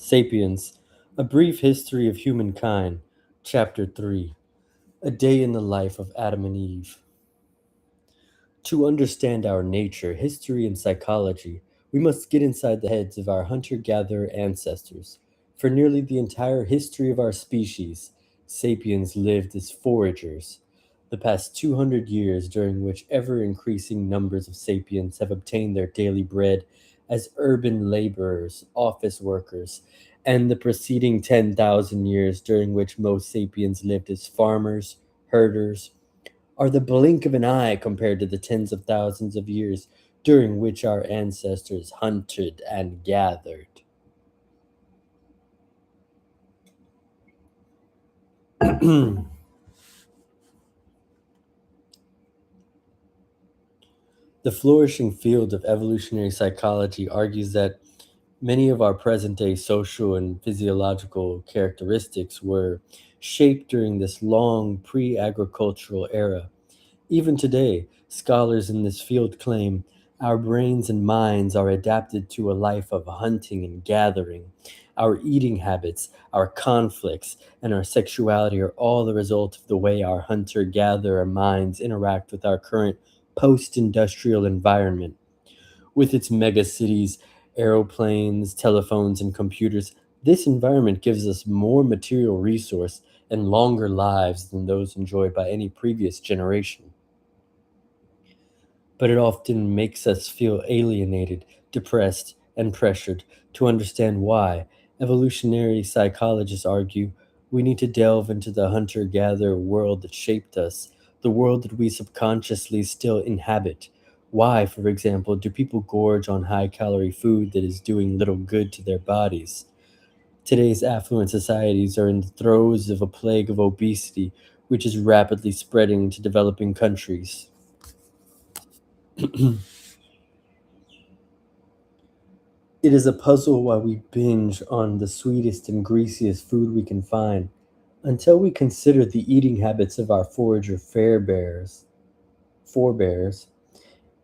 Sapiens, A Brief History of Humankind, Chapter 3, A Day in the Life of Adam and Eve. To understand our nature, history, and psychology, we must get inside the heads of our hunter-gatherer ancestors. For nearly the entire history of our species, sapiens lived as foragers. The past 200 years, during which ever-increasing numbers of sapiens have obtained their daily bread as urban laborers, office workers, and the preceding 10,000 years, during which most sapiens lived as farmers, herders, are the blink of an eye compared to the tens of thousands of years during which our ancestors hunted and gathered. The flourishing field of evolutionary psychology argues that many of our present day social and physiological characteristics were shaped during this long pre agricultural era. Even today, scholars in this field claim our brains and minds are adapted to a life of hunting and gathering. Our eating habits, our conflicts, and our sexuality are all the result of the way our hunter gatherer minds interact with our current post industrial environment. With its megacities, aeroplanes, telephones, and computers, this environment gives us more material resource and longer lives than those enjoyed by any previous generation, but it often makes us feel alienated, depressed, and pressured. To understand why, evolutionary psychologists argue we need to delve into the hunter gatherer world that shaped us, the world that we subconsciously still inhabit. Why, for example, do people gorge on high calorie food that is doing little good to their bodies? Today's affluent societies are in the throes of a plague of obesity, which is rapidly spreading to developing countries. It is a puzzle why we binge on the sweetest and greasiest food we can find until we consider the eating habits of our forager forebears.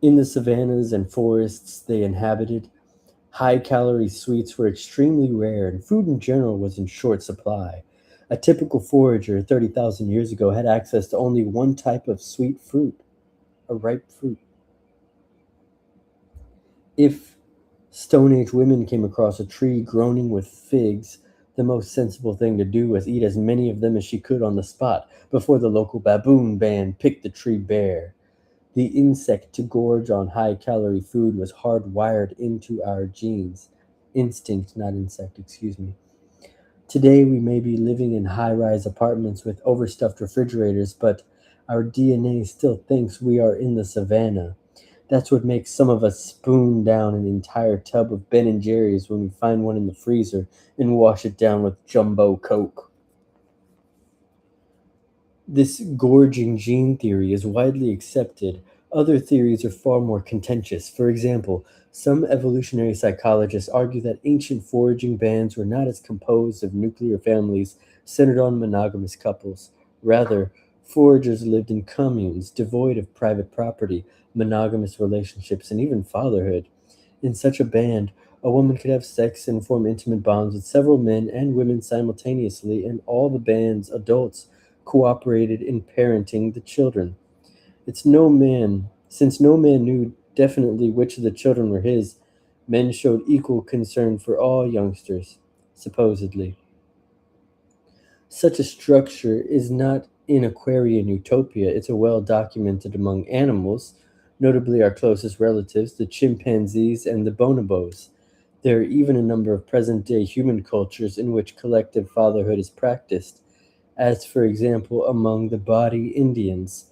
In the savannas and forests they inhabited, high calorie sweets were extremely rare and food in general was in short supply. A typical forager 30,000 years ago had access to only one type of sweet fruit, a ripe fruit. If Stone Age women came across a tree groaning with figs, the most sensible thing to do was eat as many of them as she could on the spot before the local baboon band picked the tree bare. The insect to gorge on high calorie food was hardwired into our genes. Instinct, not insect, excuse me. Today we may be living in high rise apartments with overstuffed refrigerators, but our DNA still thinks we are in the savannah. That's what makes some of us spoon down an entire tub of Ben and Jerry's when we find one in the freezer and wash it down with jumbo Coke. This gorging gene theory is widely accepted. Other theories are far more contentious. For example, some evolutionary psychologists argue that ancient foraging bands were not as composed of nuclear families centered on monogamous couples. Rather, foragers lived in communes devoid of private property, monogamous relationships, and even fatherhood. In such a band, a woman could have sex and form intimate bonds with several men and women simultaneously, and all the band's adults cooperated in parenting the children. Since no man knew definitely which of the children were his, men showed equal concern for all youngsters, supposedly. Such a structure is not in Aquarian utopia, it's a well documented among animals, notably our closest relatives, the chimpanzees and the bonobos. There are even a number of present day human cultures in which collective fatherhood is practiced, as, for example, among the Badi Indians.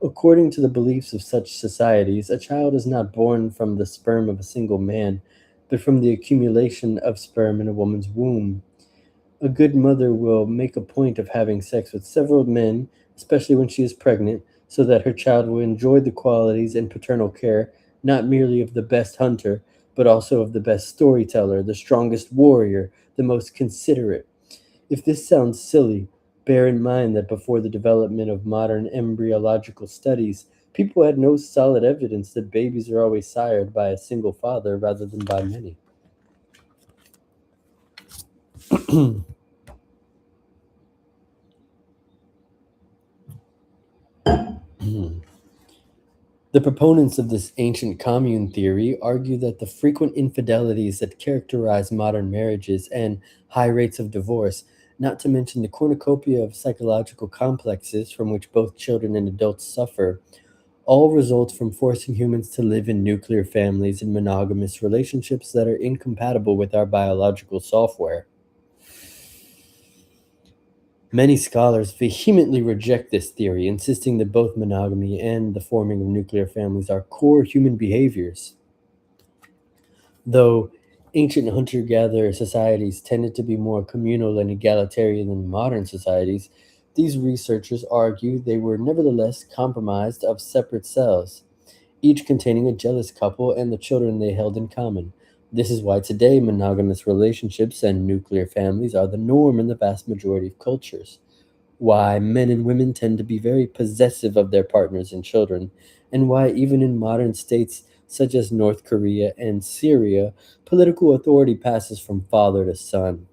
According to the beliefs of such societies, a child is not born from the sperm of a single man, but from the accumulation of sperm in a woman's womb. A good mother will make a point of having sex with several men, especially when she is pregnant, so that her child will enjoy the qualities and paternal care not merely of the best hunter, but also of the best storyteller, the strongest warrior, the most considerate. If this sounds silly, bear in mind that before the development of modern embryological studies, people had no solid evidence that babies are always sired by a single father rather than by many. The proponents of this ancient commune theory argue that the frequent infidelities that characterize modern marriages and high rates of divorce, not to mention the cornucopia of psychological complexes from which both children and adults suffer, all result from forcing humans to live in nuclear families and monogamous relationships that are incompatible with our biological software. Many scholars vehemently reject this theory, insisting that both monogamy and the forming of nuclear families are core human behaviors. Though ancient hunter gatherer societies tended to be more communal and egalitarian than modern societies, these researchers argue they were nevertheless comprised of separate cells, each containing a jealous couple and the children they held in common. This is why today monogamous relationships and nuclear families are the norm in the vast majority of cultures, why men and women tend to be very possessive of their partners and children, and why, even in modern states such as North Korea and Syria, political authority passes from father to son.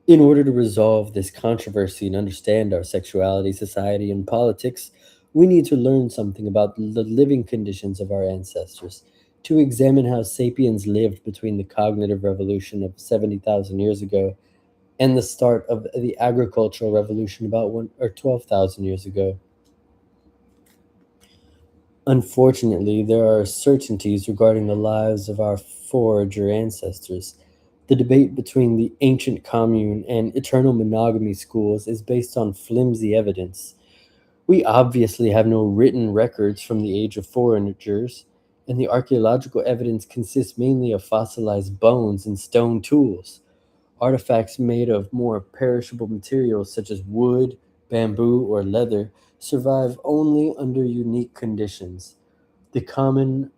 In order to resolve this controversy and understand our sexuality, society, and politics, we need to learn something about the living conditions of our ancestors, to examine how sapiens lived between the cognitive revolution of 70,000 years ago and the start of the agricultural revolution about 1 or 12,000 years ago. Unfortunately, there are certainties regarding the lives of our forager ancestors. The debate between the ancient commune and eternal monogamy schools is based on flimsy evidence. We obviously have no written records from the age of foragers, and the archaeological evidence consists mainly of fossilized bones and stone tools. Artifacts made of more perishable materials such as wood, bamboo, or leather survive only under unique conditions. The common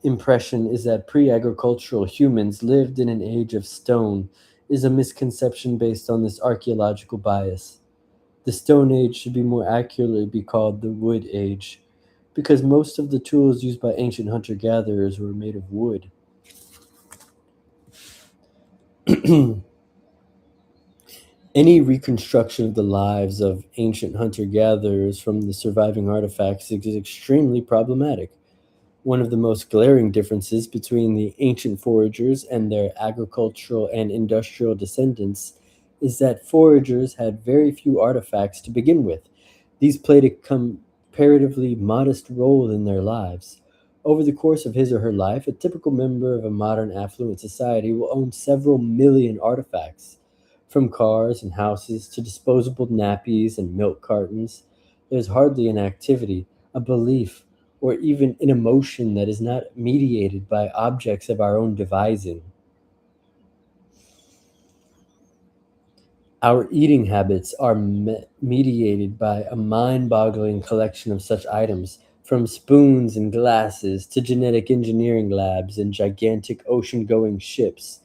impression is that pre agricultural humans lived in an age of stone is a misconception based on this archaeological bias. The Stone Age should be more accurately be called the Wood Age, because most of the tools used by ancient hunter gatherers were made of wood. Any reconstruction of the lives of ancient hunter gatherers from the surviving artifacts is extremely problematic. One of the most glaring differences between the ancient foragers and their agricultural and industrial descendants is that foragers had very few artifacts to begin with. These played a comparatively modest role in their lives. Over the course of his or her life, a typical member of a modern affluent society will own several million artifacts. From cars and houses to disposable nappies and milk cartons, there's hardly an activity, a belief, or even an emotion that is not mediated by objects of our own devising. Our eating habits are mediated by a mind boggling collection of such items, from spoons and glasses to genetic engineering labs and gigantic ocean going ships.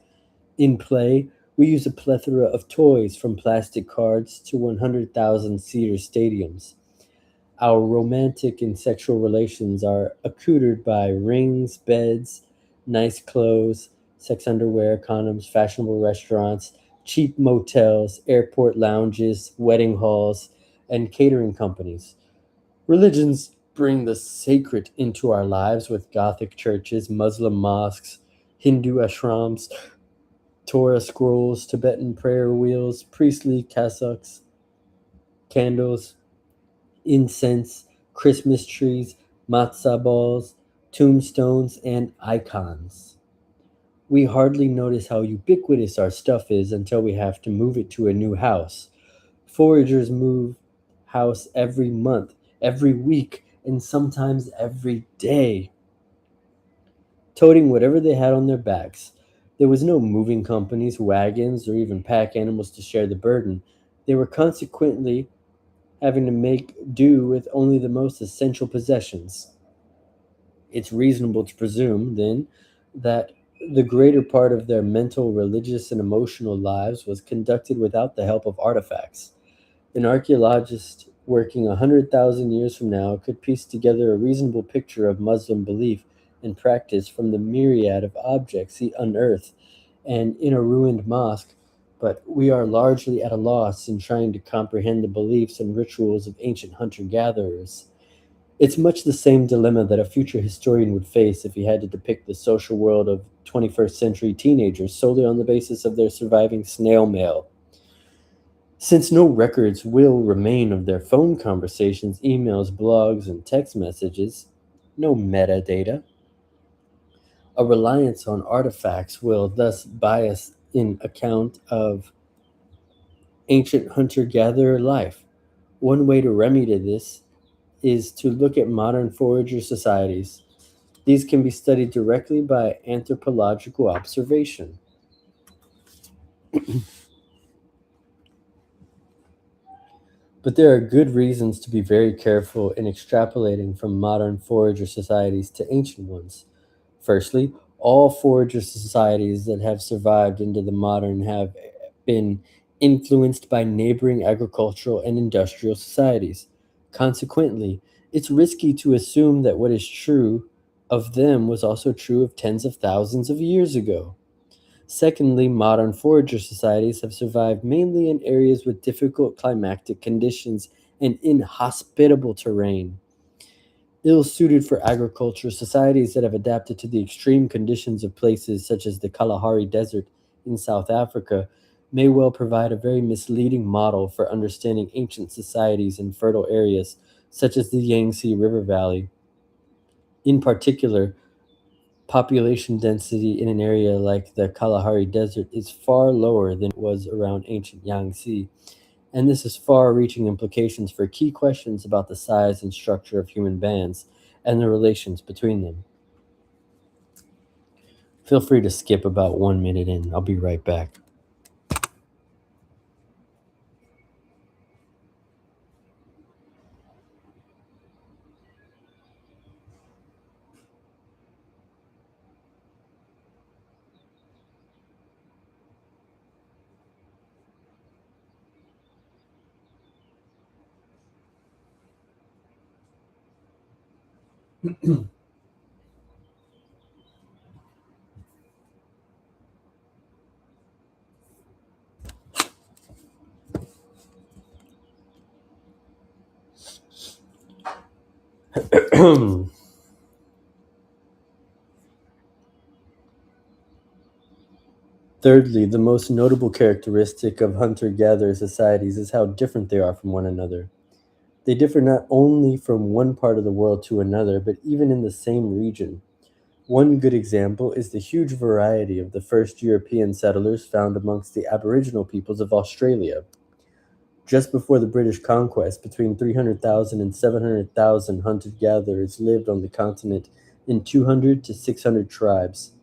In play, we use a plethora of toys, from plastic cards to 100,000 seater stadiums. Our romantic and sexual relations are accoutered by rings, beds, nice clothes, sex underwear, condoms, fashionable restaurants, cheap motels, airport lounges, wedding halls, and catering companies. Religions bring the sacred into our lives with Gothic churches, Muslim mosques, Hindu ashrams, Torah scrolls, Tibetan prayer wheels, priestly cassocks, candles, incense, Christmas trees, matzah balls, tombstones, and icons. We hardly notice how ubiquitous our stuff is until we have to move it to a new house. Foragers move house every month, every week, and sometimes every day, toting whatever they had on their backs. There was no moving companies, wagons, or even pack animals to share the burden. They were consequently having to make do with only the most essential possessions. It's reasonable to presume, then, that the greater part of their mental, religious, and emotional lives was conducted without the help of artifacts. An archaeologist working 100,000 years from now could piece together a reasonable picture of Muslim belief and practice from the myriad of objects he unearthed, and in a ruined mosque, but we are largely at a loss in trying to comprehend the beliefs and rituals of ancient hunter gatherers. It's much the same dilemma that a future historian would face if he had to depict the social world of 21st century teenagers solely on the basis of their surviving snail mail. Since no records will remain of their phone conversations, emails, blogs, and text messages, no metadata, a reliance on artifacts will thus bias in account of ancient hunter gatherer life. One way to remedy this is to look at modern forager societies. These can be studied directly by anthropological observation. But there are good reasons to be very careful in extrapolating from modern forager societies to ancient ones. Firstly, all forager societies that have survived into the modern have been influenced by neighboring agricultural and industrial societies. Consequently, it's risky to assume that what is true of them was also true of tens of thousands of years ago. Secondly, modern forager societies have survived mainly in areas with difficult climatic conditions and inhospitable terrain. Ill suited for agriculture, societies that have adapted to the extreme conditions of places such as the Kalahari Desert in South Africa may well provide a very misleading model for understanding ancient societies in fertile areas such as the Yangtze River Valley. In particular, population density in an area like the Kalahari Desert is far lower than it was around ancient Yangtze, and this has far reaching implications for key questions about the size and structure of human bands and the relations between them. Feel free to skip about 1 minute in. I'll be right back. Thirdly, the most notable characteristic of hunter gatherer societies is how different they are from one another. They differ not only from one part of the world to another, but even in the same region. One good example is the huge variety of the first European settlers found amongst the Aboriginal peoples of Australia. Just before the British conquest, between 300,000 and 700,000 hunter gatherers lived on the continent in 200 to 600 tribes,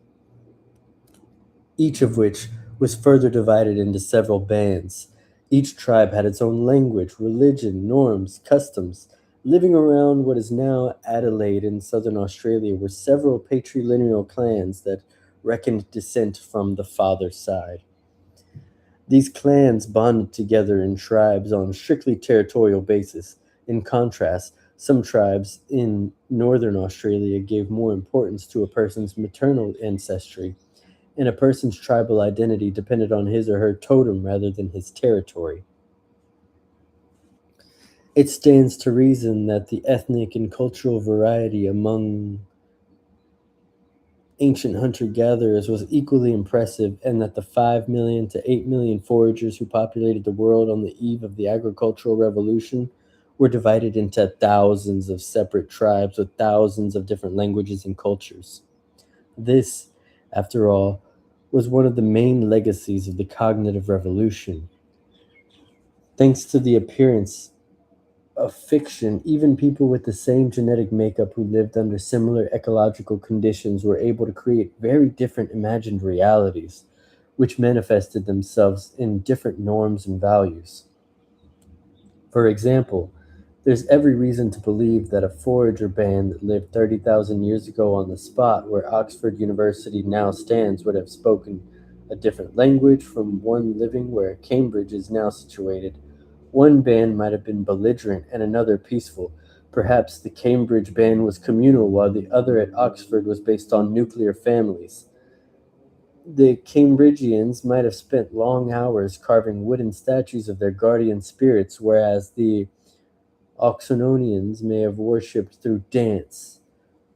each of which was further divided into several bands. Each tribe had its own language, religion, norms, customs. Living around what is now Adelaide in southern Australia were several patrilineal clans that reckoned descent from the father's side. These clans bonded together in tribes on a strictly territorial basis. In contrast, some tribes in northern Australia gave more importance to a person's maternal ancestry, and a person's tribal identity depended on his or her totem rather than his territory. It stands to reason that the ethnic and cultural variety among ancient hunter gatherers was equally impressive, and that the 5 million to 8 million foragers who populated the world on the eve of the agricultural revolution were divided into thousands of separate tribes with thousands of different languages and cultures. This, after all, was one of the main legacies of the cognitive revolution. Thanks to the appearance of fiction, even people with the same genetic makeup who lived under similar ecological conditions were able to create very different imagined realities, which manifested themselves in different norms and values. For example, there's every reason to believe that a forager band that lived 30,000 years ago on the spot where Oxford University now stands would have spoken a different language from one living where Cambridge is now situated. One band might have been belligerent and another peaceful. Perhaps the Cambridge band was communal while the other at Oxford was based on nuclear families. The Cambridgians might have spent long hours carving wooden statues of their guardian spirits, whereas the Oxonians may have worshipped through dance.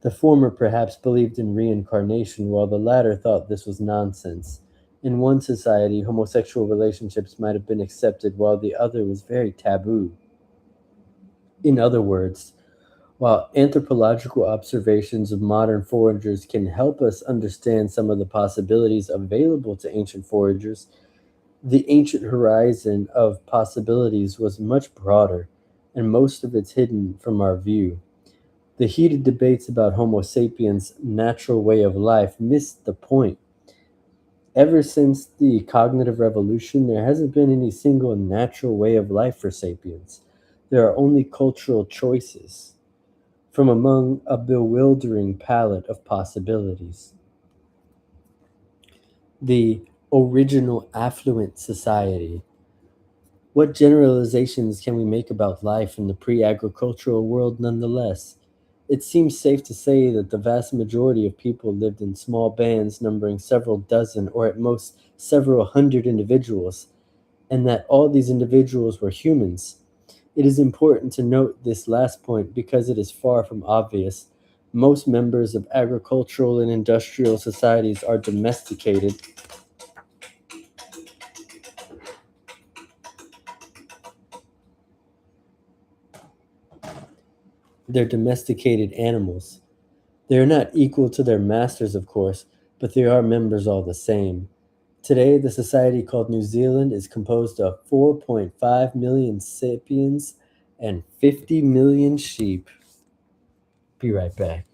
The former perhaps believed in reincarnation, while the latter thought this was nonsense. In one society, homosexual relationships might have been accepted, while the other was very taboo. In other words, while anthropological observations of modern foragers can help us understand some of the possibilities available to ancient foragers, the ancient horizon of possibilities was much broader, and most of it's hidden from our view. The heated debates about Homo sapiens' natural way of life missed the point. Ever since the cognitive revolution, there hasn't been any single natural way of life for sapiens. There are only cultural choices from among a bewildering palette of possibilities. The original affluent society. What generalizations can we make about life in the pre agricultural world nonetheless? It seems safe to say that the vast majority of people lived in small bands numbering several dozen or at most several hundred individuals, and that all these individuals were humans. It is important to note this last point because it is far from obvious. Most members of agricultural and industrial societies are domesticated. They're domesticated animals. They are not equal to their masters, of course, but they are members all the same. Today, the society called New Zealand is composed of 4.5 million sapiens and 50 million sheep. Be right back.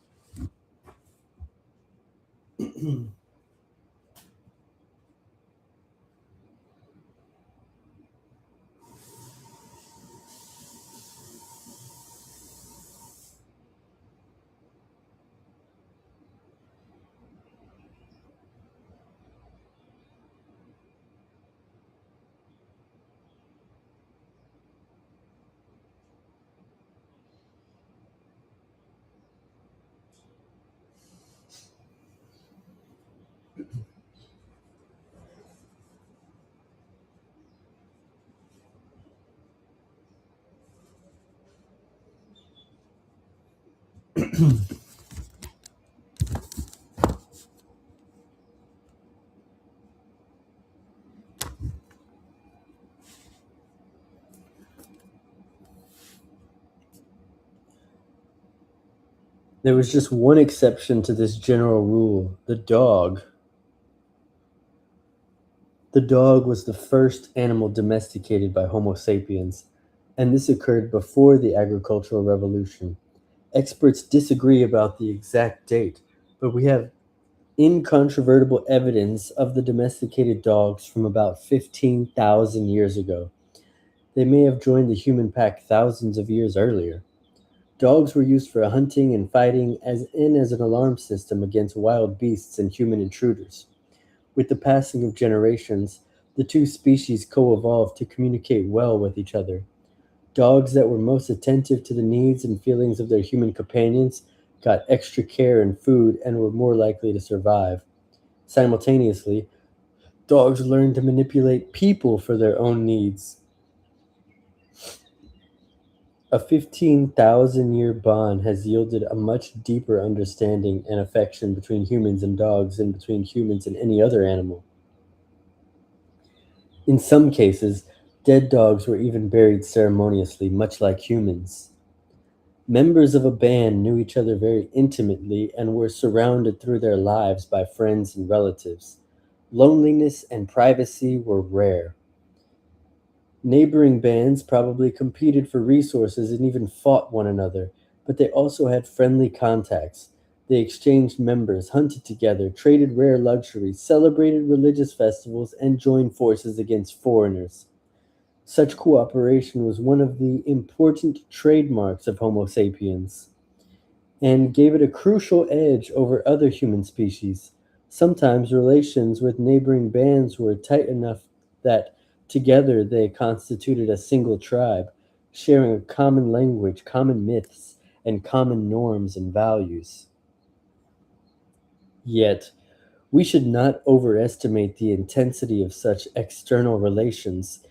There was just one exception to this general rule: the dog. The dog was the first animal domesticated by Homo sapiens, and this occurred before the agricultural revolution. Experts disagree about the exact date, but we have incontrovertible evidence of the domesticated dogs from about 15,000 years ago. They may have joined the human pack thousands of years earlier. Dogs were used for hunting and fighting as an alarm system against wild beasts and human intruders. With the passing of generations, the two species co-evolved to communicate well with each other. Dogs that were most attentive to the needs and feelings of their human companions got extra care and food and were more likely to survive. Simultaneously, dogs learned to manipulate people for their own needs. A 15,000-year bond has yielded a much deeper understanding and affection between humans and dogs than between humans and any other animal. In some cases, dead dogs were even buried ceremoniously, much like humans. Members of a band knew each other very intimately and were surrounded through their lives by friends and relatives. Loneliness and privacy were rare. Neighboring bands probably competed for resources and even fought one another, but they also had friendly contacts. They exchanged members, hunted together, traded rare luxuries, celebrated religious festivals, and joined forces against foreigners. Such cooperation was one of the important trademarks of Homo sapiens and gave it a crucial edge over other human species. Sometimes relations with neighboring bands were tight enough that together they constituted a single tribe, sharing a common language, common myths, and common norms and values. Yet, We should not overestimate the intensity of such external relations,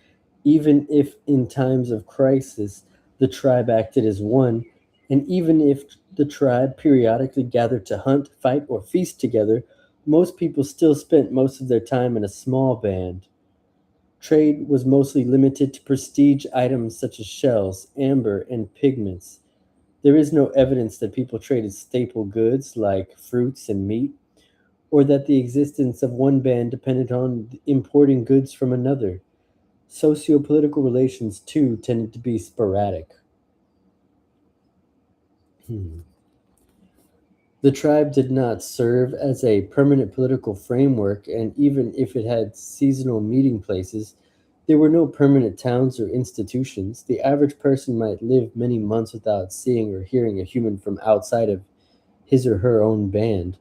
even if in times of crisis the tribe acted as one, and even if the tribe periodically gathered to hunt, fight, or feast together, most people still spent most of their time in a small band. Trade was mostly limited to prestige items such as shells, amber, and pigments. There is no evidence that people traded staple goods like fruits and meat, or that the existence of one band depended on importing goods from another. Socio-political relations, too, tended to be sporadic. Hmm. The tribe did not serve as a permanent political framework, and even if it had seasonal meeting places, there were no permanent towns or institutions. The average person might live many months without seeing or hearing a human from outside of his or her own band,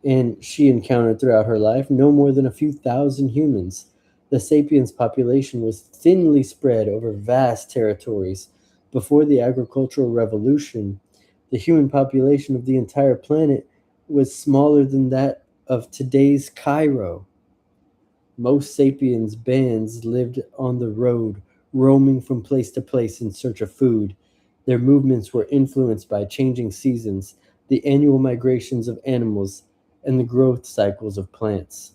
and she encountered throughout her life no more than a few thousand humans. The sapiens population was thinly spread over vast territories. Before the agricultural revolution, the human population of the entire planet was smaller than that of today's Cairo. Most sapiens bands lived on the road, roaming from place to place in search of food. Their movements were influenced by changing seasons, the annual migrations of animals, and the growth cycles of plants.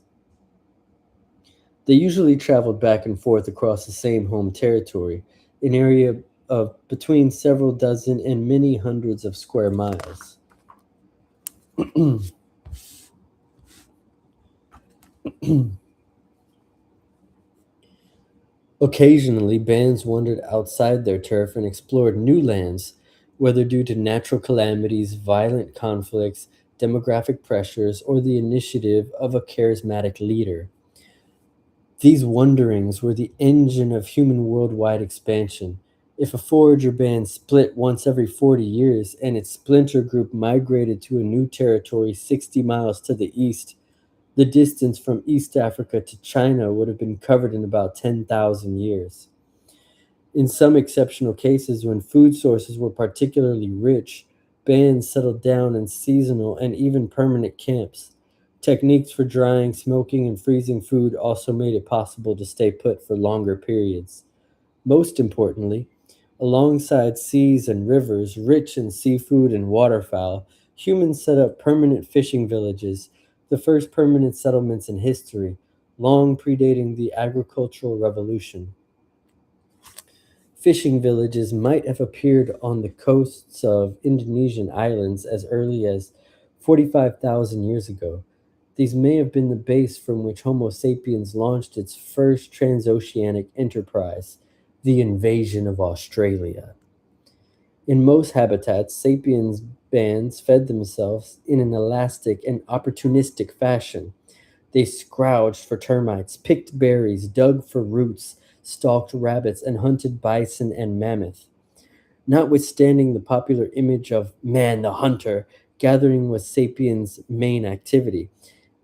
They usually traveled back and forth across the same home territory, an area of between several dozen and many hundreds of square miles. Occasionally, bands wandered outside their turf and explored new lands, whether due to natural calamities, violent conflicts, demographic pressures, or the initiative of a charismatic leader. These wanderings were the engine of human worldwide expansion. If a forager band split once every 40 years and its splinter group migrated to a new territory 60 miles to the east, the distance from East Africa to China would have been covered in about 10,000 years. In some exceptional cases, when food sources were particularly rich, bands settled down in seasonal and even permanent camps. Techniques for drying, smoking, and freezing food also made it possible to stay put for longer periods. Most importantly, alongside seas and rivers rich in seafood and waterfowl, humans set up permanent fishing villages, the first permanent settlements in history, long predating the agricultural revolution. Fishing villages might have appeared on the coasts of Indonesian islands as early as 45,000 years ago. These may have been the base from which Homo sapiens launched its first transoceanic enterprise, the invasion of Australia. In most habitats, sapiens bands fed themselves in an elastic and opportunistic fashion. They scrounged for termites, picked berries, dug for roots, stalked rabbits, and hunted bison and mammoth. Notwithstanding the popular image of man the hunter, gathering was sapiens' main activity,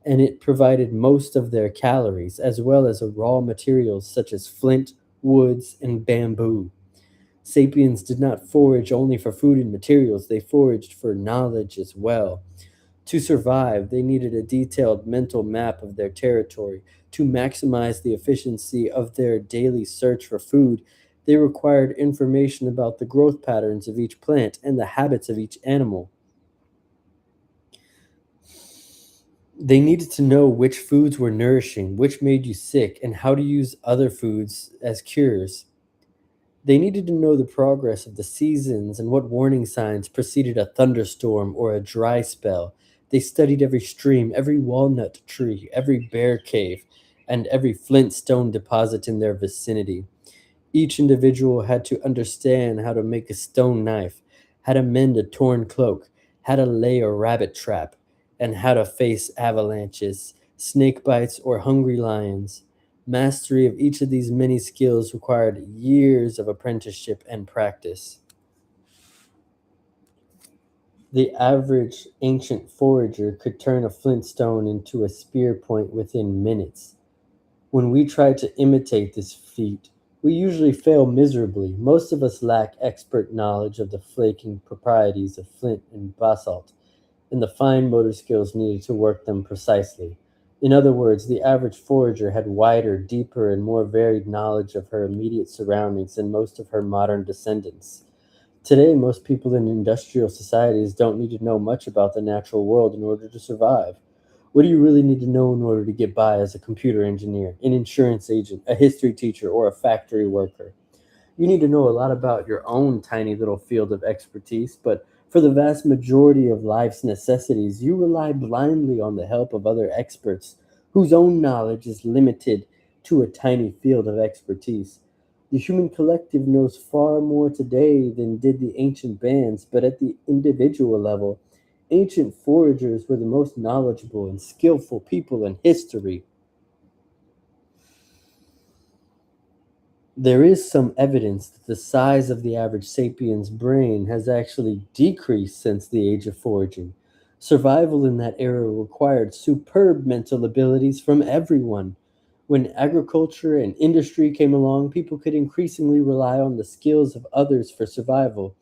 and it provided most of their calories, as well as raw materials such as flint, woods, and bamboo. Sapiens did not forage only for food and materials, they foraged for knowledge as well. To survive, they needed a detailed mental map of their territory. To maximize the efficiency of their daily search for food, they required information about the growth patterns of each plant and the habits of each animal. They needed to know which foods were nourishing, which made you sick, and how to use other foods as cures. They needed to know the progress of the seasons and what warning signs preceded a thunderstorm or a dry spell. They studied every stream, every walnut tree, every bear cave, and every flint stone deposit in their vicinity. Each individual had to understand how to make a stone knife, how to mend a torn cloak, how to lay a rabbit trap, and how to face avalanches, snake bites, or hungry lions. Mastery of each of these many skills required years of apprenticeship and practice. The average ancient forager could turn a flint stone into a spear point within minutes. When we try to imitate this feat, we usually fail miserably. Most of us lack expert knowledge of the flaking properties of flint and basalt, and the fine motor skills needed to work them precisely. In other words, the average forager had wider, deeper, and more varied knowledge of her immediate surroundings than most of her modern descendants. Today, most people in industrial societies don't need to know much about the natural world in order to survive. What do you really need to know in order to get by as a computer engineer, an insurance agent, a history teacher, or a factory worker? You need to know a lot about your own tiny little field of expertise, but for the vast majority of life's necessities, you rely blindly on the help of other experts whose own knowledge is limited to a tiny field of expertise. The human collective knows far more today than did the ancient bands, but at the individual level, ancient foragers were the most knowledgeable and skillful people in history. There is some evidence that the size of the average sapien's brain has actually decreased since the age of foraging. Survival in that era required superb mental abilities from everyone. When agriculture and industry came along, people could increasingly rely on the skills of others for survival,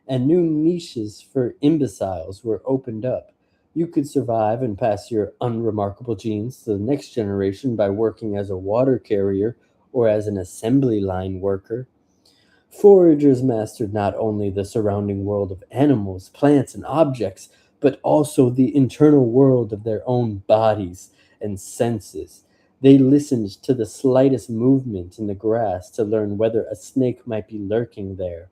and new niches for imbeciles were opened up. You could survive and pass your unremarkable genes to the next generation by working as a water carrier or as an assembly line worker. Foragers mastered not only the surrounding world of animals, plants, and objects, but also the internal world of their own bodies and senses. They listened to the slightest movement in the grass to learn whether a snake might be lurking there.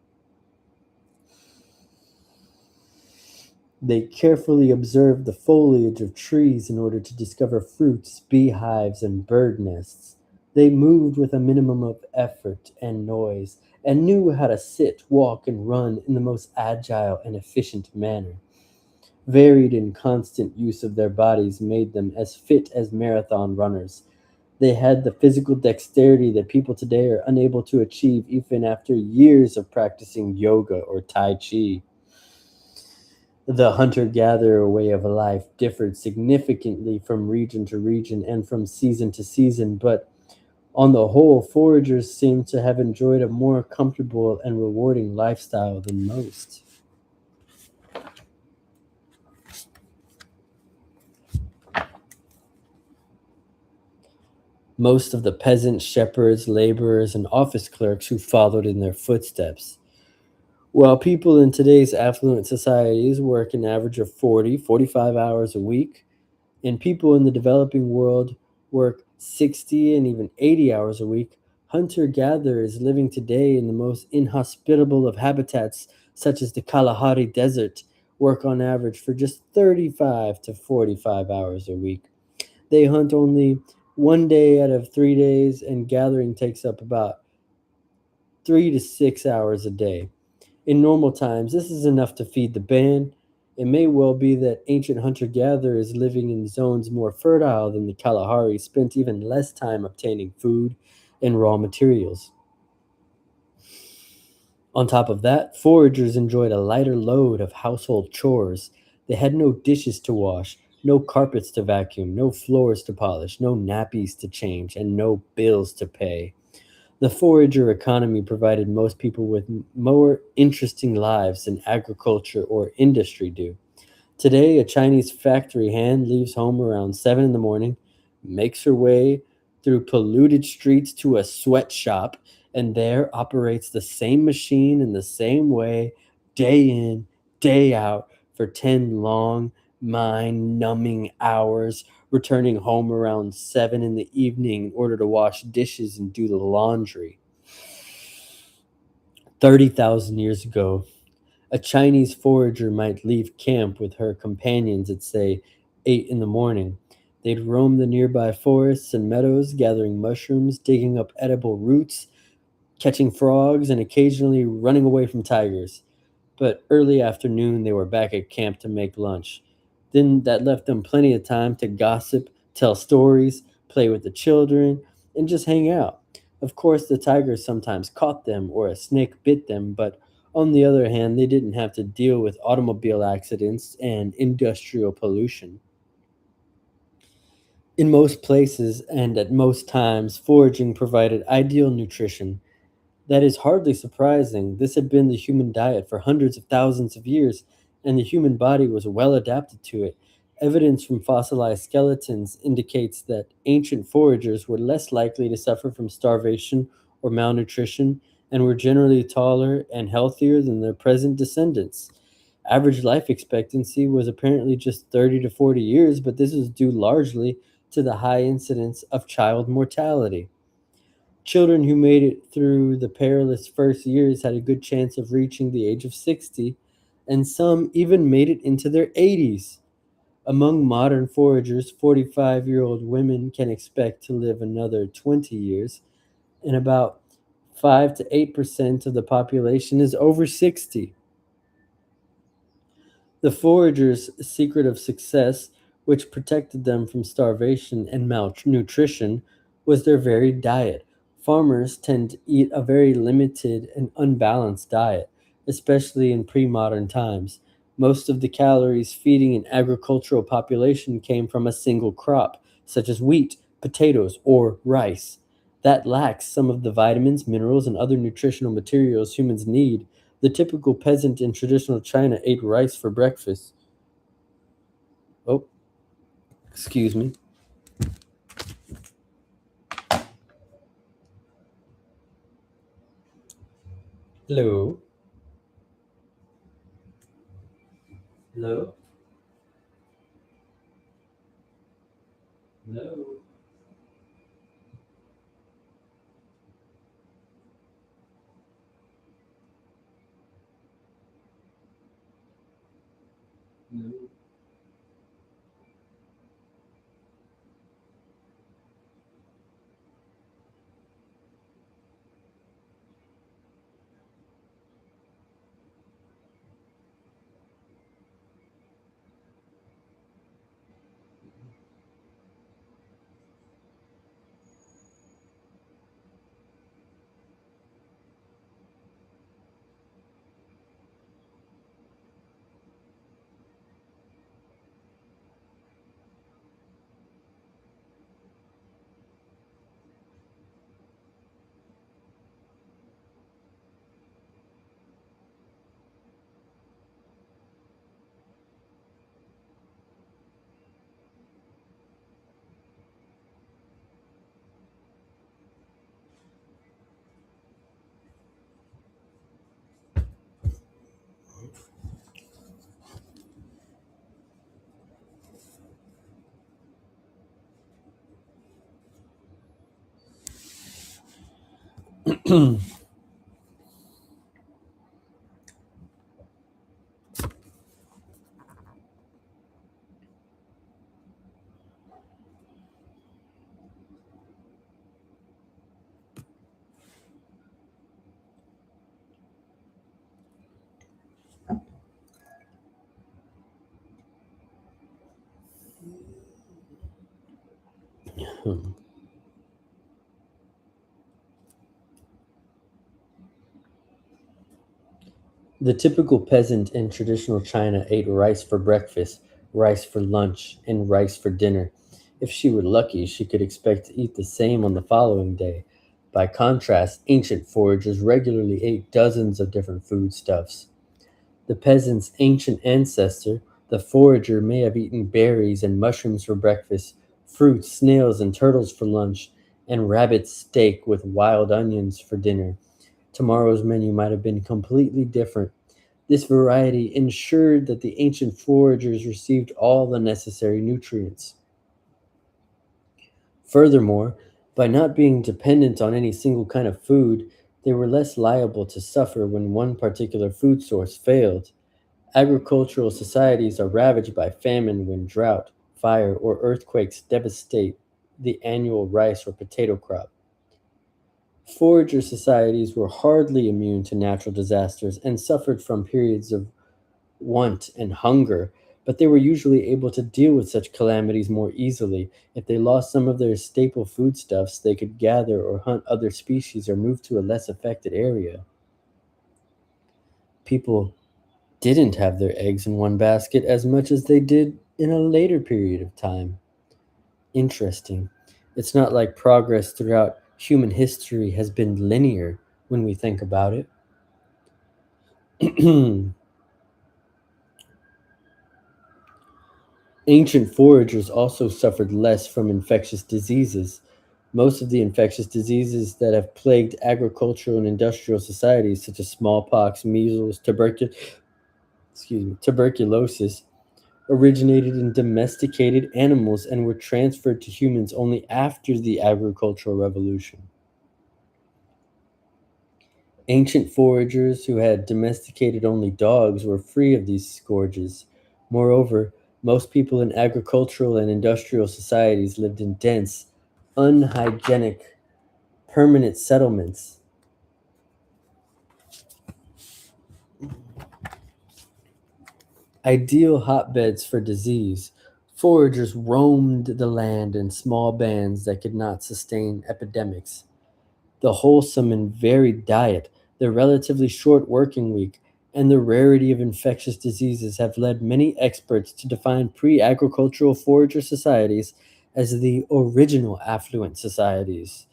They carefully observed the foliage of trees in order to discover fruits, beehives, and bird nests. They moved with a minimum of effort and noise, and knew how to sit, walk, and run in the most agile and efficient manner. Varied and constant use of their bodies made them as fit as marathon runners. They had the physical dexterity that people today are unable to achieve even after years of practicing yoga or Tai Chi. The hunter gatherer way of life differed significantly from region to region and from season to season, but on the whole, foragers seem to have enjoyed a more comfortable and rewarding lifestyle than most. Most of the peasants, shepherds, laborers, and office clerks who followed in their footsteps. While people in today's affluent societies work an average of 40, 45 hours a week, and people in the developing world work 60 and even 80 hours a week, hunter gatherers living today in the most inhospitable of habitats, such as the Kalahari Desert, work on average for just 35 to 45 hours a week. They hunt only 1 day out of 3 days, and gathering takes up about 3 to 6 hours a day. In normal times, this is enough to feed the band. It may well be that ancient hunter gatherers living in zones more fertile than the Kalahari spent even less time obtaining food and raw materials. On top of that, foragers enjoyed a lighter load of household chores. They had no dishes to wash, no carpets to vacuum, no floors to polish, no nappies to change, and no bills to pay. The forager economy provided most people with more interesting lives than agriculture or industry do. Today, a Chinese factory hand leaves home around 7 in the morning, makes her way through polluted streets to a sweatshop, and there operates the same machine in the same way, day in, day out, for 10 long, mind numbing hours, returning home around 7 in the evening in order to wash dishes and do the laundry. 30,000 years ago, a Chinese forager might leave camp with her companions at, say, 8 in the morning. They'd roam the nearby forests and meadows, gathering mushrooms, digging up edible roots, catching frogs, and occasionally running away from tigers. But early afternoon, they were back at camp to make lunch. Then that left them plenty of time to gossip, tell stories, play with the children, and just hang out. Of course, the tigers sometimes caught them or a snake bit them, but on the other hand, they didn't have to deal with automobile accidents and industrial pollution. In most places and at most times, foraging provided ideal nutrition. That is hardly surprising. This had been the human diet for hundreds of thousands of years, and the human body was well adapted to it. Evidence from fossilized skeletons indicates that ancient foragers were less likely to suffer from starvation or malnutrition and were generally taller and healthier than their present descendants. Average life expectancy was apparently just 30 to 40 years, but this is due largely to the high incidence of child mortality. Children who made it through the perilous first years had a good chance of reaching the age of 60, and some even made it into their 80s. Among modern foragers, 45-year-old women can expect to live another 20 years, and about 5 to 8% of the population is over 60. The foragers' secret of success, which protected them from starvation and malnutrition, was their varied diet. Farmers tend to eat a very limited and unbalanced diet, especially in pre modern times. Most of the calories feeding an agricultural population came from a single crop, such as wheat, potatoes, or rice. That lacks some of the vitamins, minerals, and other nutritional materials humans need. The typical peasant in traditional China ate rice for breakfast. Oh, excuse me. Hello. Hello. Hello. Hello. The typical peasant in traditional China ate rice for breakfast, rice for lunch, and rice for dinner. If she were lucky, she could expect to eat the same on the following day. By contrast, ancient foragers regularly ate dozens of different foodstuffs. The peasant's ancient ancestor, the forager, may have eaten berries and mushrooms for breakfast, fruits, snails, and turtles for lunch, and rabbit steak with wild onions for dinner. Tomorrow's menu might have been completely different. This variety ensured that the ancient foragers received all the necessary nutrients. Furthermore, by not being dependent on any single kind of food, they were less liable to suffer when one particular food source failed. Agricultural societies are ravaged by famine when drought, fire, or earthquakes devastate the annual rice or potato crop. Forager societies were hardly immune to natural disasters and suffered from periods of want and hunger, but they were usually able to deal with such calamities more easily. If they lost some of their staple foodstuffs, they could gather or hunt other species or move to a less affected area. People didn't have their eggs in one basket as much as they did in a later period of time. Interesting. It's not like progress throughout human history has been linear when we think about it. Ancient foragers also suffered less from infectious diseases. Most of the infectious diseases that have plagued agricultural and industrial societies, such as smallpox, measles, tuberculosis, originated in domesticated animals and were transferred to humans only after the agricultural revolution. Ancient foragers who had domesticated only dogs were free of these scourges. Moreover, most people in agricultural and industrial societies lived in dense, unhygienic, permanent settlements. Ideal hotbeds for disease, foragers roamed the land in small bands that could not sustain epidemics. The wholesome and varied diet, the relatively short working week, and the rarity of infectious diseases have led many experts to define pre agricultural forager societies as the original affluent societies.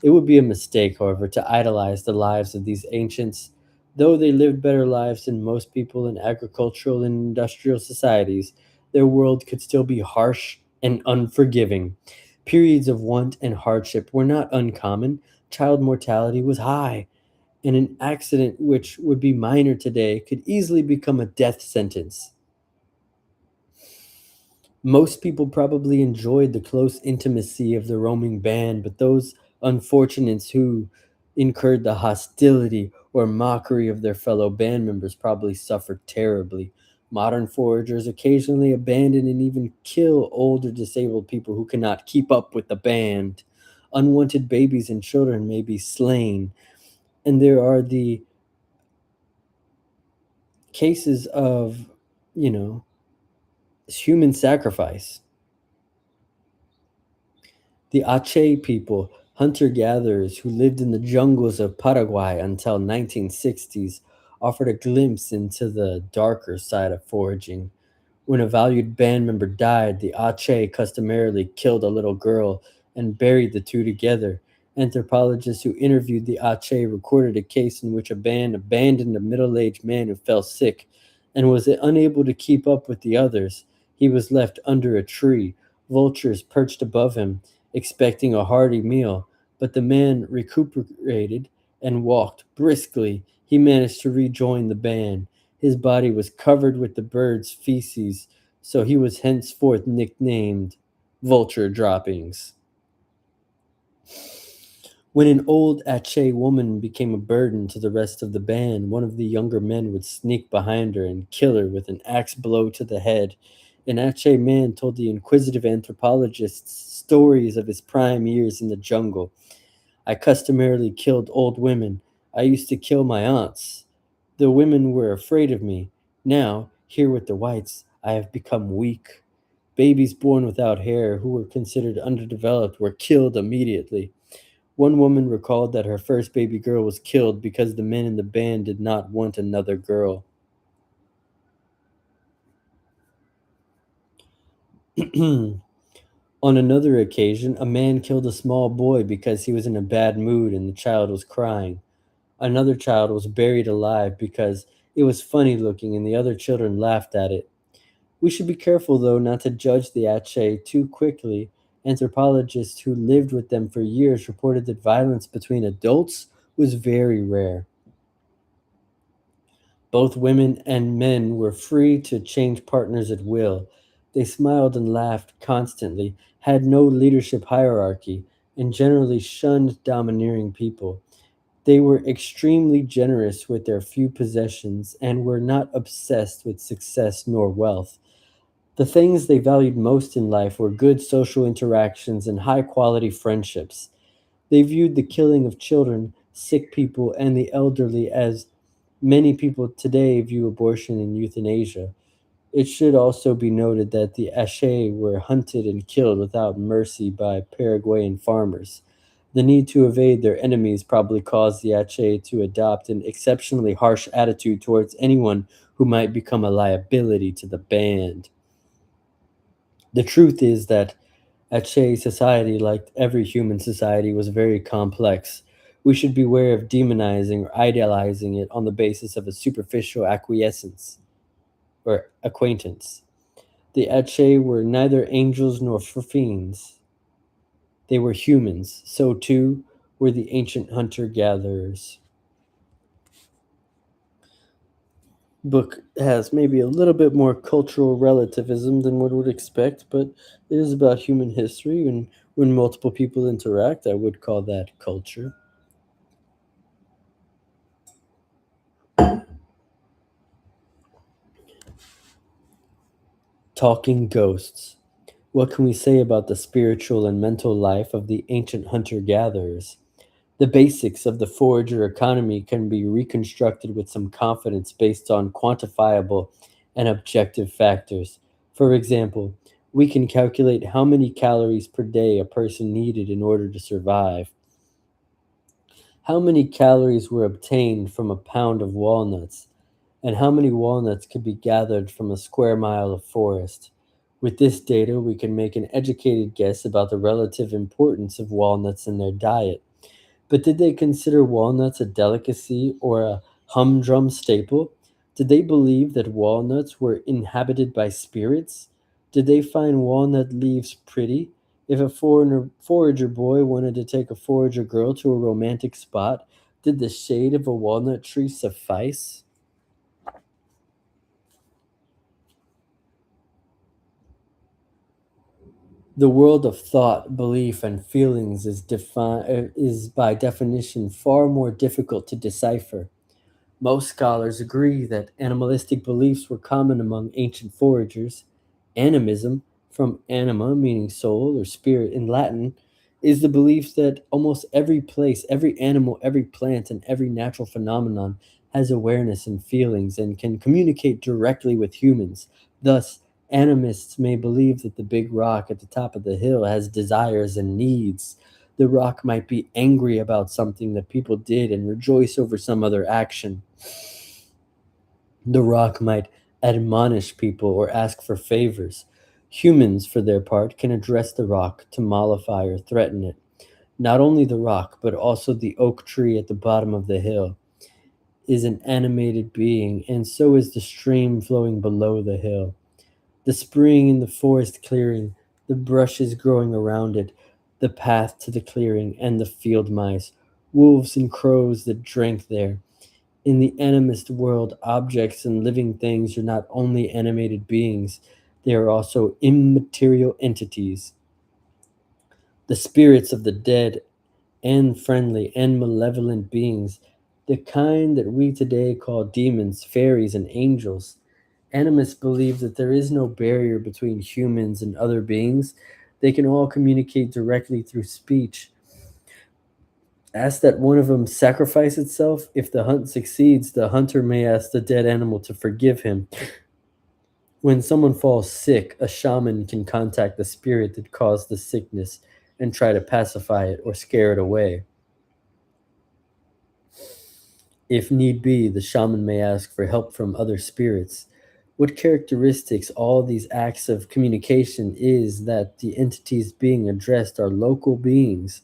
It would be a mistake, however, to idolize the lives of these ancients. Though they lived better lives than most people in agricultural and industrial societies, their world could still be harsh and unforgiving. Periods of want and hardship were not uncommon. Child mortality was high, and an accident which would be minor today could easily become a death sentence. Most people probably enjoyed the close intimacy of the roaming band, but those unfortunates who incurred the hostility or mockery of their fellow band members probably suffered terribly. Modern foragers occasionally abandon and even kill old or disabled people who cannot keep up with the band. Unwanted babies and children may be slain, and there are the cases of, you know, human sacrifice. The Ache people, hunter-gatherers who lived in the jungles of Paraguay until 1960s, offered a glimpse into the darker side of foraging. When a valued band member died, the Ache customarily killed a little girl and buried the two together. Anthropologists who interviewed the Ache recorded a case in which a band abandoned a middle aged man who fell sick and was unable to keep up with the others. He was left under a tree, vultures perched above him, expecting a hearty meal, but the man recuperated and walked briskly. He managed to rejoin the band. His body was covered with the bird's feces, so he was henceforth nicknamed Vulture Droppings. When an old Ache woman became a burden to the rest of the band, one of the younger men would sneak behind her and kill her with an axe blow to the head. An Ache man told the inquisitive anthropologists stories of his prime years in the jungle. I customarily killed old women. I used to kill my aunts. The women were afraid of me. Now, here with the whites, I have become weak. Babies born without hair, who were considered underdeveloped, were killed immediately. One woman recalled that her first baby girl was killed because the men in the band did not want another girl. On another occasion, a man killed a small boy because he was in a bad mood and the child was crying. Another child was buried alive because it was funny looking and the other children laughed at it. We should be careful, though, not to judge the Ache too quickly. Anthropologists who lived with them for years reported that violence between adults was very rare. Both women and men were free to change partners at will. They smiled and laughed constantly, had no leadership hierarchy, and generally shunned domineering people. They were extremely generous with their few possessions and were not obsessed with success nor wealth. The things they valued most in life were good social interactions and high quality friendships. They viewed the killing of children, sick people, and the elderly as many people today view abortion and euthanasia. It should also be noted that the Ashe were hunted and killed without mercy by Paraguayan farmers. The need to evade their enemies probably caused the Ache to adopt an exceptionally harsh attitude towards anyone who might become a liability to the band. The truth is that Ache society, like every human society, was very complex. We should beware of demonizing or idealizing it on the basis of a superficial acquiescence or acquaintance. The Ache were neither angels nor fiends. They were humans. So too were the ancient hunter gatherers. Book has maybe a little bit more cultural relativism than one would expect, but it is about human history, and when multiple people interact, I would call that culture. Talking ghosts. What can we say about the spiritual and mental life of the ancient hunter gatherers? The basics of the forager economy can be reconstructed with some confidence based on quantifiable and objective factors. For example, we can calculate how many calories per day a person needed in order to survive. How many calories were obtained from a pound of walnuts, and how many walnuts could be gathered from a square mile of forest. With this data, we can make an educated guess about the relative importance of walnuts in their diet. But did they consider walnuts a delicacy or a humdrum staple? Did they believe that walnuts were inhabited by spirits? Did they find walnut leaves pretty? If a forager boy wanted to take a forager girl to a romantic spot, did the shade of a walnut tree suffice? The world of thought, belief, and feelings is by definition far more difficult to decipher. Most scholars agree that animalistic beliefs were common among ancient foragers. Animism, from anima, meaning soul or spirit in Latin, is the belief that almost every place, every animal, every plant, and every natural phenomenon has awareness and feelings and can communicate directly with humans. Thus, animists may believe that the big rock at the top of the hill has desires and needs. The rock might be angry about something that people did and rejoice over some other action. The rock might admonish people or ask for favors. Humans, for their part, can address the rock to mollify or threaten it. Not only the rock, but also the oak tree at the bottom of the hill is an animated being, and so is the stream flowing below the hill. The spring in the forest clearing, the brushes growing around it, the path to the clearing, and the field mice, wolves and crows that drank there. In the animist world, objects and living things are not only animated beings, they are also immaterial entities, the spirits of the dead and friendly and malevolent beings, the kind that we today call demons, fairies, and angels. Animists believe that there is no barrier between humans and other beings. They can all communicate directly through speech. Ask that one of them sacrifice itself. If the hunt succeeds, the hunter may ask the dead animal to forgive him. When someone falls sick, a shaman can contact the spirit that caused the sickness and try to pacify it or scare it away. If need be, the shaman may ask for help from other spirits. What characteristics all these acts of communication is that the entities being addressed are local beings.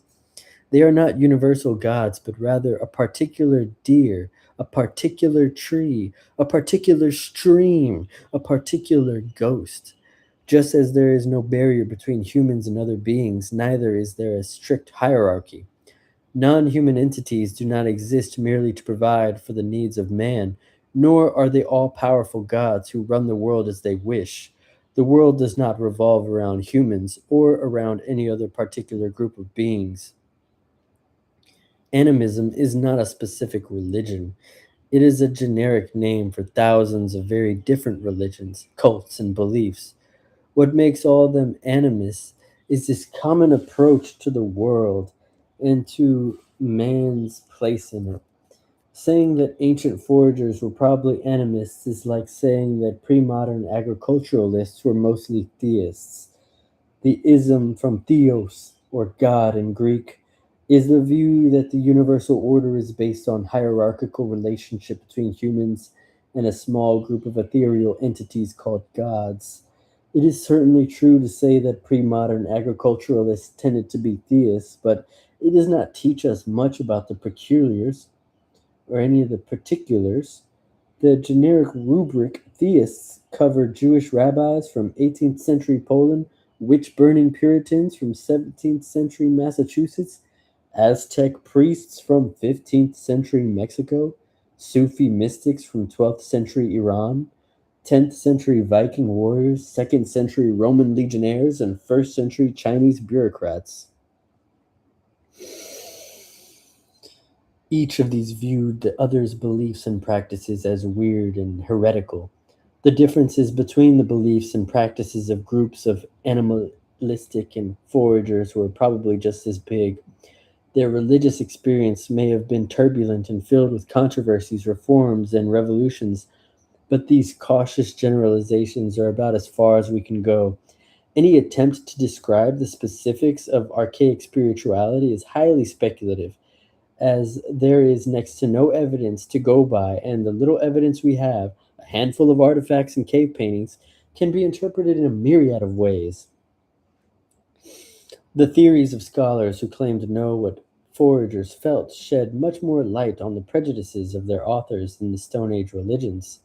They are not universal gods, but rather a particular deer, a particular tree, a particular stream, a particular ghost. Just as there is no barrier between humans and other beings, neither is there a strict hierarchy. Non human entities do not exist merely to provide for the needs of man, nor are they all powerful gods who run the world as they wish. The world does not revolve around humans or around any other particular group of beings. Animism is not a specific religion. It is a generic name for thousands of very different religions, cults, and beliefs. What makes all them animists is this common approach to the world and to man's place in it. Saying that ancient foragers were probably animists is like saying that pre modern agriculturalists were mostly theists. The ism from theos, or God in Greek, is the view that the universal order is based on hierarchical relationship between humans and a small group of ethereal entities called gods. It is certainly true to say that pre-modern agriculturalists tended to be theists, but it does not teach us much about the peculiars or any of the particulars. The generic rubric theists covered Jewish rabbis from 18th century Poland, witch burning Puritans from 17th century Massachusetts, Aztec priests from 15th century Mexico, Sufi mystics from 12th century Iran, 10th century Viking warriors, 2nd century Roman legionnaires, and 1st century Chinese bureaucrats. Each of these viewed the other's beliefs and practices as weird and heretical. The differences between the beliefs and practices of groups of animalistic and foragers were probably just as big. Their religious experience may have been turbulent and filled with controversies, reforms, and revolutions, but these cautious generalizations are about as far as we can go. Any attempt to describe the specifics of archaic spirituality is highly speculative, as there is next to no evidence to go by, and the little evidence we have, a handful of artifacts and cave paintings, can be interpreted in a myriad of ways. The theories of scholars who claim to know what foragers felt shed much more light on the prejudices of their authors than the Stone Age religions.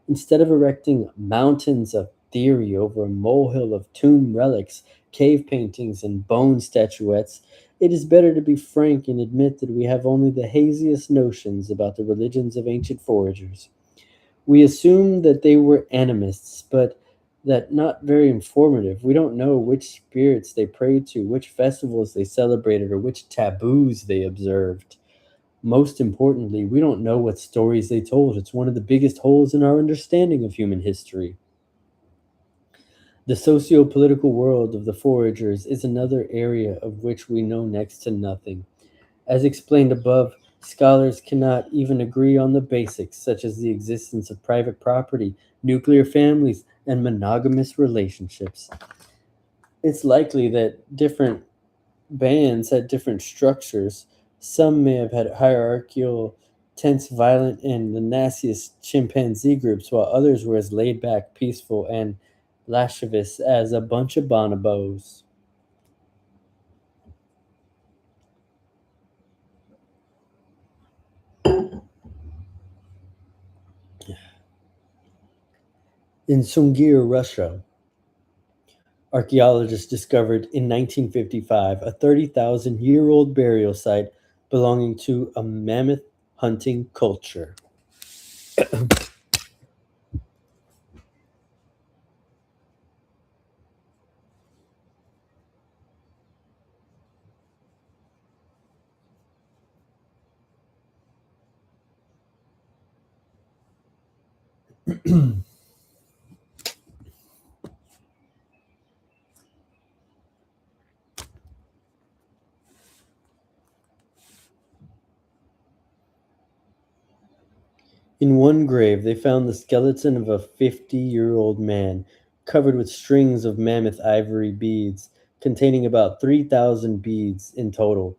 Instead of erecting mountains of theory over a molehill of tomb relics, cave paintings, and bone statuettes, it is better to be frank and admit that we have only the haziest notions about the religions of ancient foragers. We assume that they were animists, but that not very informative. We don't know which spirits they prayed to, which festivals they celebrated, or which taboos they observed. Most importantly, we don't know what stories they told. It's one of the biggest holes in our understanding of human history. The socio political world of the foragers is another area of which we know next to nothing. As explained above, scholars cannot even agree on the basics, such as the existence of private property, nuclear families, and monogamous relationships. It's likely that different bands had different structures. Some may have had hierarchical, tense, violent, and the nastiest chimpanzee groups, while others were as laid back, peaceful, and lascivious as a bunch of bonobos. In Sungir, Russia, archaeologists discovered in 1955 a 30,000-year-old burial site belonging to a mammoth hunting culture. In one grave, they found the skeleton of a 50-year-old man covered with strings of mammoth ivory beads, containing about 3,000 beads in total.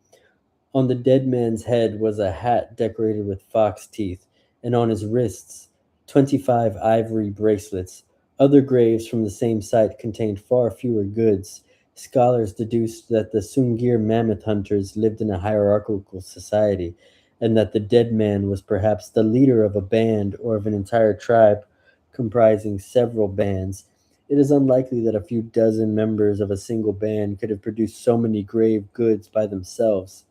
On the dead man's head was a hat decorated with fox teeth, and on his wrists, 25 ivory bracelets. Other graves from the same site contained far fewer goods. Scholars deduced that the Sungir mammoth hunters lived in a hierarchical society, and that the dead man was perhaps the leader of a band or of an entire tribe comprising several bands. It is unlikely that a few dozen members of a single band could have produced so many grave goods by themselves.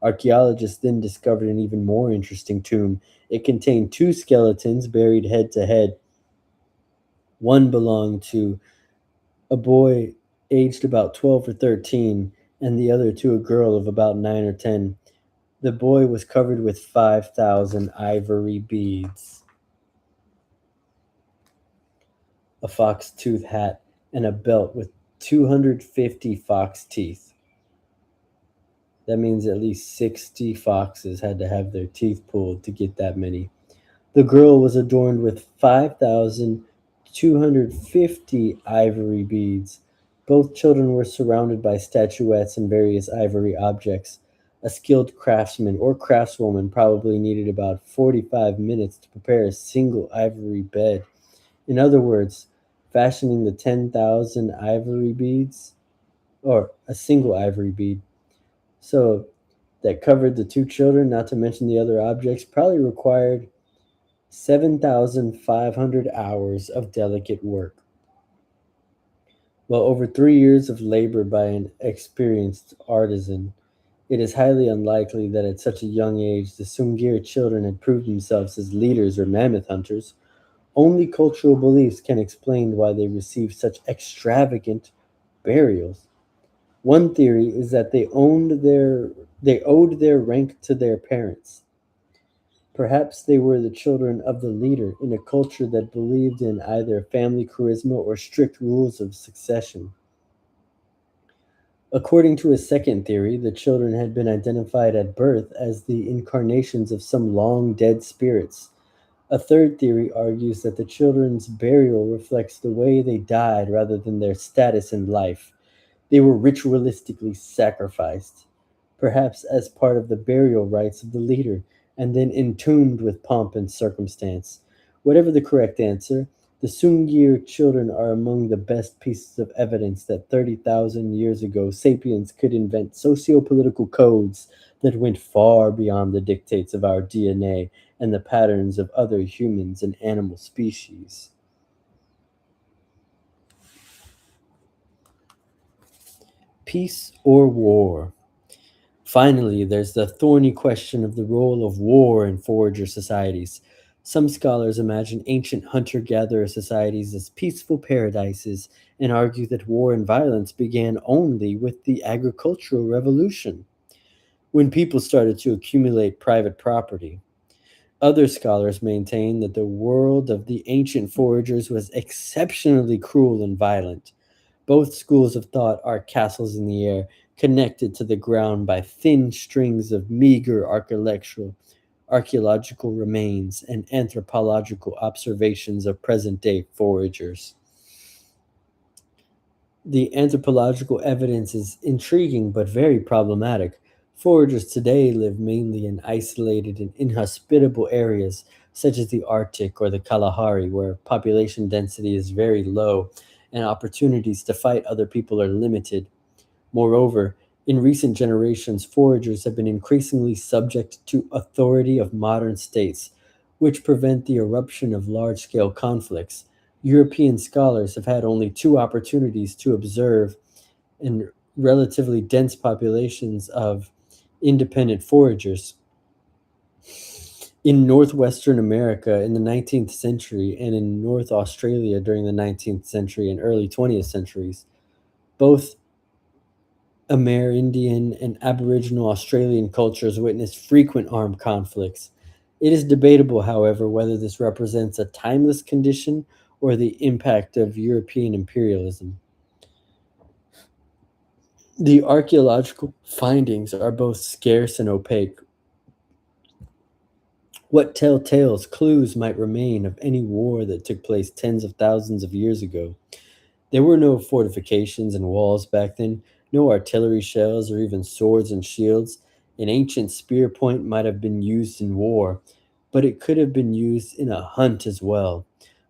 Archaeologists then discovered an even more interesting tomb. It contained two skeletons buried head to head. One belonged to a boy aged about 12 or 13, and the other to a girl of about 9 or 10. The boy was covered with 5,000 ivory beads, a fox tooth hat, and a belt with 250 fox teeth. That means at least 60 foxes had to have their teeth pulled to get that many. The girl was adorned with 5,250 ivory beads. Both children were surrounded by statuettes and various ivory objects. A skilled craftsman or craftswoman probably needed about 45 minutes to prepare a single ivory bed. In other words, fashioning the 10,000 ivory beads, or a single ivory bead, so that covered the two children, not to mention the other objects, probably required 7,500 hours of delicate work. While over 3 years of labor by an experienced artisan, it is highly unlikely that at such a young age the Sungir children had proved themselves as leaders or mammoth hunters. Only cultural beliefs can explain why they received such extravagant burials. One theory is that they owed their rank to their parents. Perhaps they were the children of the leader in a culture that believed in either family charisma or strict rules of succession. According to a second theory, the children had been identified at birth as the incarnations of some long dead spirits. A third theory argues that the children's burial reflects the way they died rather than their status in life. They were ritualistically sacrificed, perhaps as part of the burial rites of the leader, and then entombed with pomp and circumstance. Whatever the correct answer, the Sungir children are among the best pieces of evidence that 30,000 years ago sapiens could invent socio-political codes that went far beyond the dictates of our DNA and the patterns of other humans and animal species. Peace or war? Finally, there's the thorny question of the role of war in forager societies. Some scholars imagine ancient hunter gatherer societies as peaceful paradises and argue that war and violence began only with the agricultural revolution, when people started to accumulate private property. Other scholars maintain that the world of the ancient foragers was exceptionally cruel and violent. Both schools of thought are castles in the air, connected to the ground by thin strings of meager archaeological remains and anthropological observations of present day foragers. The anthropological evidence is intriguing but very problematic. Foragers today live mainly in isolated and inhospitable areas, such as the Arctic or the Kalahari, where population density is very low and opportunities to fight other people are limited. Moreover, in recent generations, foragers have been increasingly subject to authority of modern states, which prevent the eruption of large scale conflicts. European scholars have had only two opportunities to observe in relatively dense populations of independent foragers in northwestern America in the 19th century and in North Australia during the 19th century and early 20th centuries. Both Amerindian and Aboriginal Australian cultures witnessed frequent armed conflicts. It is debatable, however, whether this represents a timeless condition or the impact of European imperialism. The archaeological findings are both scarce and opaque. What telltale clues might remain of any war that took place tens of thousands of years ago? There were no fortifications and walls back then, no artillery shells or even swords and shields. An ancient spear point might have been used in war, but it could have been used in a hunt as well.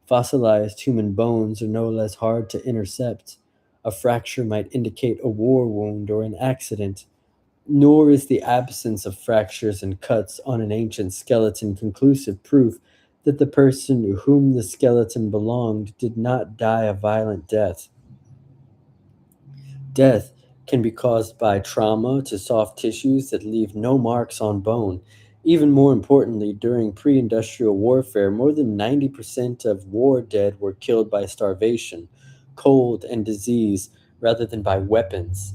Fossilized human bones are no less hard to intercept. A fracture might indicate a war wound or an accident, nor is the absence of fractures and cuts on an ancient skeleton conclusive proof that the person to whom the skeleton belonged did not die a violent death. Death can be caused by trauma to soft tissues that leave no marks on bone. Even more importantly, during pre industrial warfare, more than 90% of war dead were killed by starvation, cold, and disease rather than by weapons.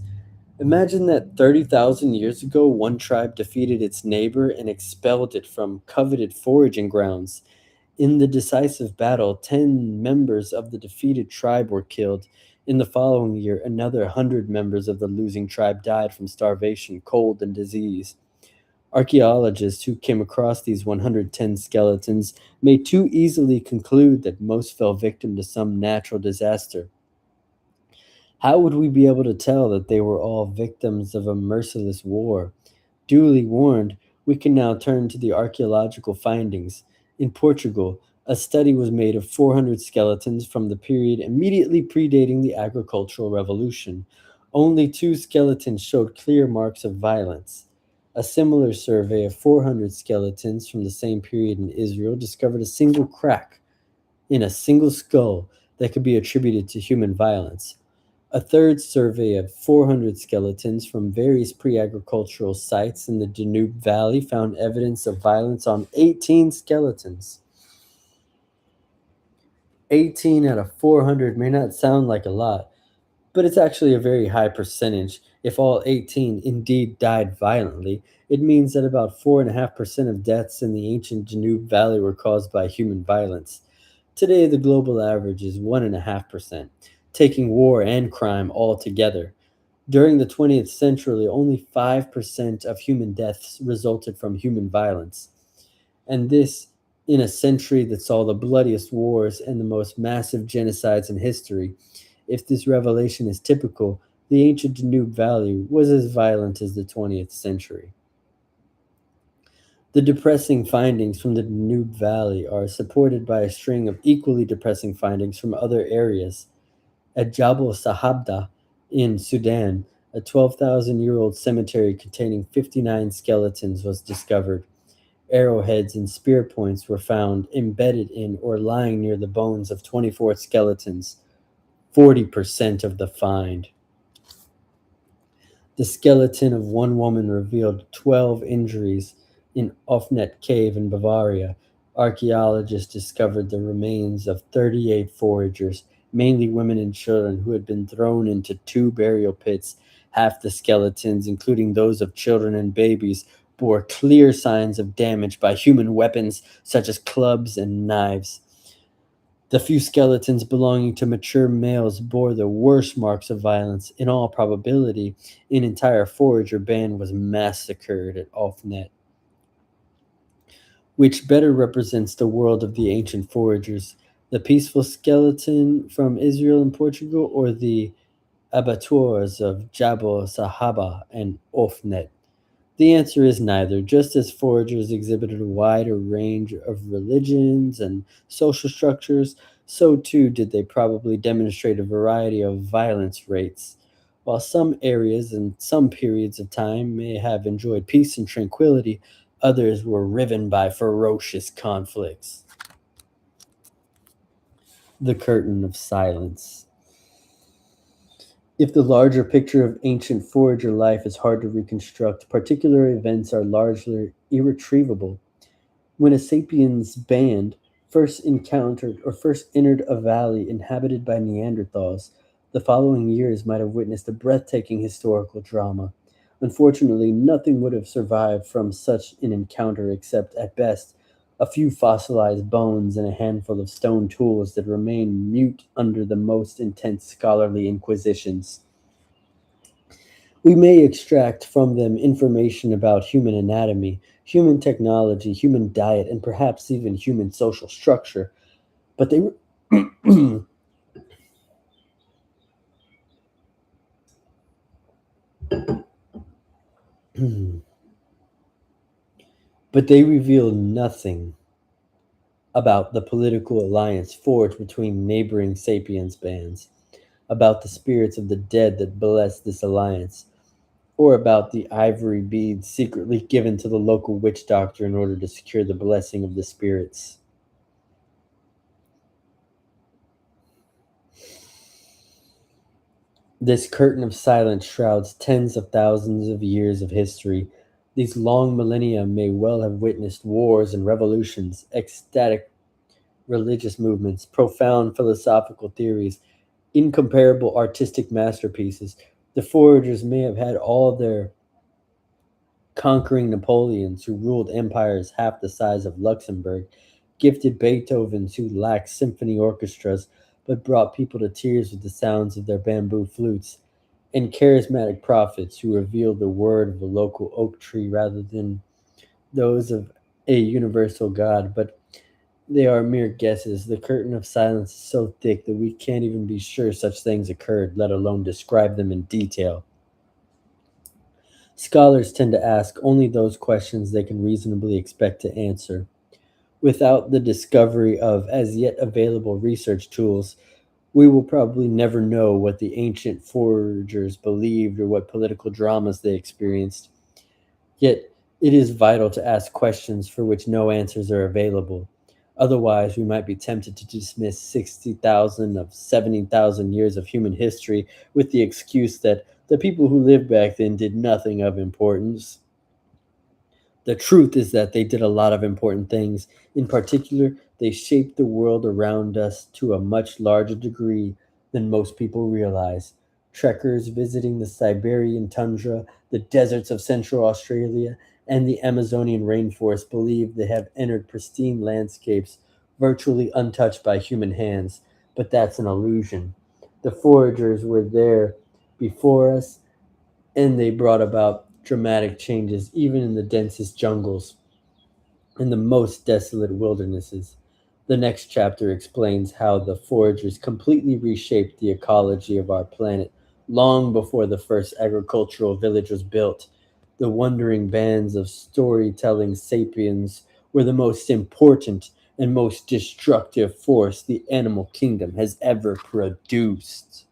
Imagine that 30,000 years ago, one tribe defeated its neighbor and expelled it from coveted foraging grounds. In the decisive battle, 10 members of the defeated tribe were killed. In the following year, another 100 members of the losing tribe died from starvation, cold, and disease. Archaeologists who came across these 110 skeletons may too easily conclude that most fell victim to some natural disaster. How would we be able to tell that they were all victims of a merciless war? Duly warned, we can now turn to the archaeological findings. In Portugal, a study was made of 400 skeletons from the period immediately predating the agricultural revolution. Only two skeletons showed clear marks of violence. A similar survey of 400 skeletons from the same period in Israel discovered a single crack in a single skull that could be attributed to human violence. A third survey of 400 skeletons from various pre agricultural sites in the Danube Valley found evidence of violence on 18 skeletons. 18 out of 400 may not sound like a lot, but it's actually a very high percentage. If all 18 indeed died violently, it means that about 4.5% of deaths in the ancient Danube Valley were caused by human violence. Today, the global average is 1.5%, taking war and crime all together. During the 20th century, only 5% of human deaths resulted from human violence. And this in a century that saw the bloodiest wars and the most massive genocides in history. If this revelation is typical, the ancient Danube Valley was as violent as the 20th century. The depressing findings from the Danube Valley are supported by a string of equally depressing findings from other areas. At Jabal Sahabda in Sudan, a 12,000-year-old cemetery containing 59 skeletons was discovered. Arrowheads and spear points were found embedded in or lying near the bones of 24 skeletons, 40% of the find. The skeleton of one woman revealed 12 injuries in Ofnet Cave in Bavaria. Archaeologists discovered the remains of 38 foragers, mainly women and children, who had been thrown into two burial pits. Half the skeletons, including those of children and babies, bore clear signs of damage by human weapons such as clubs and knives. The few skeletons belonging to mature males bore the worst marks of violence. In all probability, an entire forager band was massacred at Ofnet, which better represents the world of the ancient foragers, the peaceful skeleton from Israel and Portugal, or the abattoirs of Jabal Sahaba and Ofnet? The answer is neither. Just as foragers exhibited a wider range of religions and social structures, so too did they probably demonstrate a variety of violence rates. While some areas and some periods of time may have enjoyed peace and tranquility, others were riven by ferocious conflicts. The curtain of silence. If the larger picture of ancient forager life is hard to reconstruct, particular events are largely irretrievable. When a sapiens band first encountered or first entered a valley inhabited by Neanderthals, the following years might have witnessed a breathtaking historical drama. Unfortunately, nothing would have survived from such an encounter except, at best, a few fossilized bones and a handful of stone tools that remain mute under the most intense scholarly inquisitions. We may extract from them information about human anatomy, human technology, human diet, and perhaps even human social structure, but they but they reveal nothing about the political alliance forged between neighboring sapiens bands, about the spirits of the dead that blessed this alliance, or about the ivory beads secretly given to the local witch doctor in order to secure the blessing of the spirits. This curtain of silence shrouds tens of thousands of years of history. These long millennia may well have witnessed wars and revolutions, ecstatic religious movements, profound philosophical theories, incomparable artistic masterpieces. The foragers may have had all their conquering Napoleons who ruled empires half the size of Luxembourg, gifted Beethovens who lacked symphony orchestras but brought people to tears with the sounds of their bamboo flutes, and charismatic prophets who revealed the word of a local oak tree rather than those of a universal God. But they are mere guesses. The curtain of silence is so thick that we can't even be sure such things occurred, let alone describe them in detail. Scholars tend to ask only those questions they can reasonably expect to answer. Without the discovery of as yet available research tools, we will probably never know what the ancient foragers believed or what political dramas they experienced. Yet, it is vital to ask questions for which no answers are available. Otherwise, we might be tempted to dismiss 60,000 of 70,000 years of human history with the excuse that the people who lived back then did nothing of importance. The truth is that they did a lot of important things. In particular, they shaped the world around us to a much larger degree than most people realize. Trekkers visiting the Siberian tundra, the deserts of Central Australia, and the Amazonian rainforest believe they have entered pristine landscapes virtually untouched by human hands, but that's an illusion. The foragers were there before us, and they brought about dramatic changes even in the densest jungles and the most desolate wildernesses. The next chapter explains how the foragers completely reshaped the ecology of our planet long before the first agricultural village was built. The wandering bands of storytelling sapiens were the most important and most destructive force the animal kingdom has ever produced.